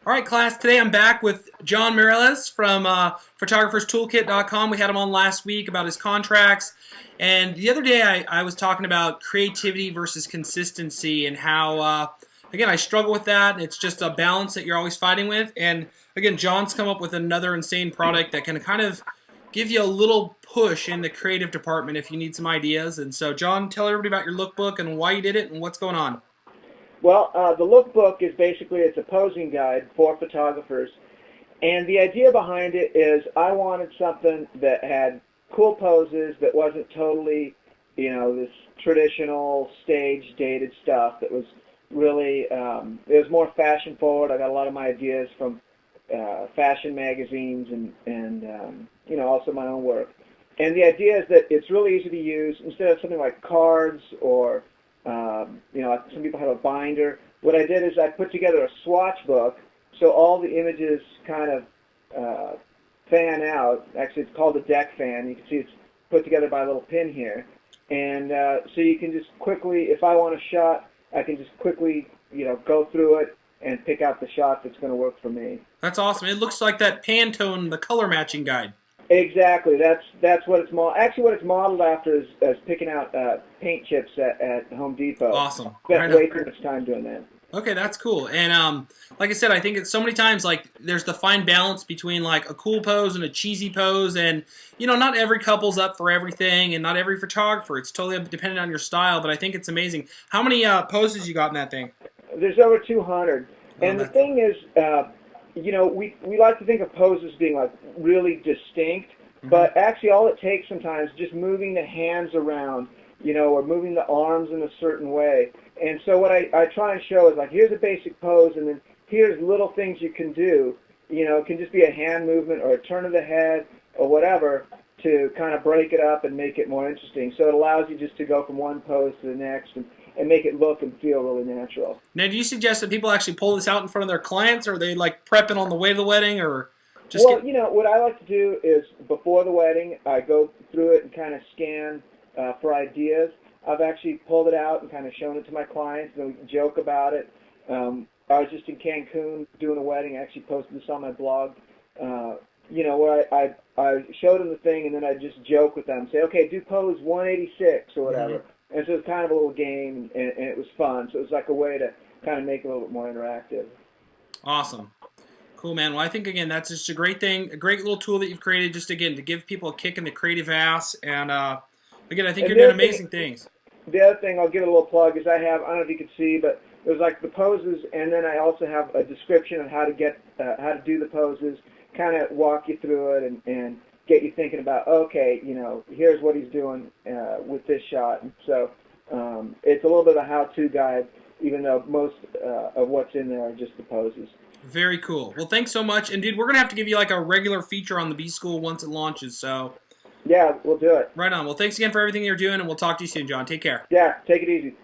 All right, class. Today I'm back with John Mireles from photographerstoolkit.com. We had him on last week about his contracts. And the other day I was talking about creativity versus consistency and how, again, I struggle with that. It's just a balance that you're always fighting with. And, again, John's come up with another insane product that can kind of give you a little push in the creative department if you need some ideas. And so, John, tell everybody about your lookbook and why you did it and what's going on. Well, the lookbook is basically it's a posing guide for photographers, and the idea behind it is I wanted something that had cool poses that wasn't totally, this traditional stage dated stuff. That was really it was more fashion forward. I got a lot of my ideas from fashion magazines and also my own work. And the idea is that it's really easy to use instead of something like cards or some people have a binder. What I did is I put together a swatch book, so all the images kind of fan out. Actually, it's called a deck fan. You can see it's put together by a little pin here. And so you can just quickly, if I want a shot, I can just quickly, go through it and pick out the shot that's going to work for me. That's awesome. It looks like that Pantone, the color matching guide. Exactly. That's what it's modeled. Actually, what it's modeled after is picking out paint chips at Home Depot. Awesome. Spent way too much time doing that. Okay, that's cool. And like I said, I think it's so many times like there's the fine balance between like a cool pose and a cheesy pose, and not every couple's up for everything, and not every photographer. It's totally dependent on your style. But I think it's amazing. How many poses you got in that thing? There's over 200. And the thing is, we like to think of poses being like really distinct, but actually all it takes sometimes is just moving the hands around, or moving the arms in a certain way. And so what I try and show is like, here's a basic pose, and then here's little things you can do. It can just be a hand movement or a turn of the head or whatever to kind of break it up and make it more interesting. So it allows you just to go from one pose to the next and make it look and feel really natural. Now, do you suggest that people actually pull this out in front of their clients, or are they like prepping on the way to the wedding, or just? Well, what I like to do is before the wedding, I go through it and kind of scan for ideas. I've actually pulled it out and kind of shown it to my clients, and we can joke about it. I was just in Cancun doing a wedding. I actually posted this on my blog. Where I showed them the thing, and then I just joke with them, say, okay, do pose 186 or whatever. And so it was kind of a little game, and it was fun. So it was like a way to kind of make it a little bit more interactive. Awesome. Cool, man. Well, I think, again, that's just a great thing, a great little tool that you've created just, again, to give people a kick in the creative ass. And, again, I think you're doing amazing things. The other thing, I'll give it a little plug, is I don't know if you can see, but there's like the poses, and then I also have a description of how to do the poses, kind of walk you through it and get you thinking about, okay, here's what he's doing with this shot. And so it's a little bit of a how-to guide, even though most of what's in there are just the poses. Very cool. Well, thanks so much. And, dude, we're going to have to give you like a regular feature on the B-School once it launches. So yeah, we'll do it. Right on. Well, thanks again for everything you're doing, and we'll talk to you soon, John. Take care. Yeah, take it easy.